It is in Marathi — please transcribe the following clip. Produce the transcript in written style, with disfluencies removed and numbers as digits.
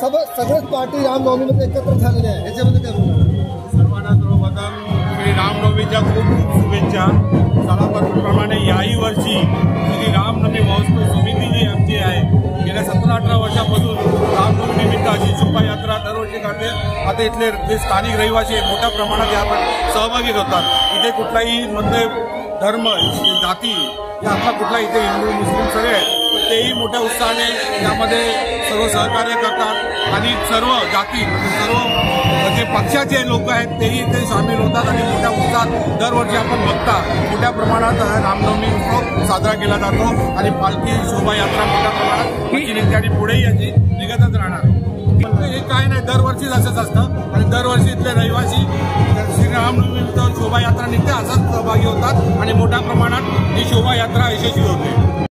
सगळेच पार्टी रामनवमीमध्ये एकत्र झालेले आहे, याच्यामध्ये काय बोलणार? सर्वांना सर्वप्रथम श्री रामनवमीच्या खूप खूप शुभेच्छा. सणाप्रमाणे याही वर्षी श्री रामनवमी महोत्सव समिती जी आमची आहे, गेल्या 17-18 वर्षापासून रामनवमी निमित्त अशी शोभायात्रा दरवर्षी काढते. आता इथले जे स्थानिक रहिवासी मोठ्या प्रमाणात यात सहभागी होतात. इथे कुठलाही म्हणजे धर्म, जाती या आपला कुठला इथे हिंदू मुस्लिम सगळे तेही मोठ्या उत्साहाने यामध्ये सर्व सहकार्य करतात आणि सर्व जाती सर्व जे पक्षाचे लोक आहेत तेही इथे सामील होतात आणि मोठ्या उत्साहात दरवर्षी आपण बघता मोठ्या प्रमाणात रामनवमी उत्सव साजरा केला जातो आणि पालखी शोभायात्रा मोठ्या प्रमाणात निघते आणि पुढेही याची निघतच राहणार. हे काय नाही, दरवर्षीच असंच असतं आणि दरवर्षी इथले रहिवासी श्री रामनवमी शोभायात्रा निघते असाच सहभागी होतात आणि मोठ्या प्रमाणात ही शोभायात्रा यशस्वी होते.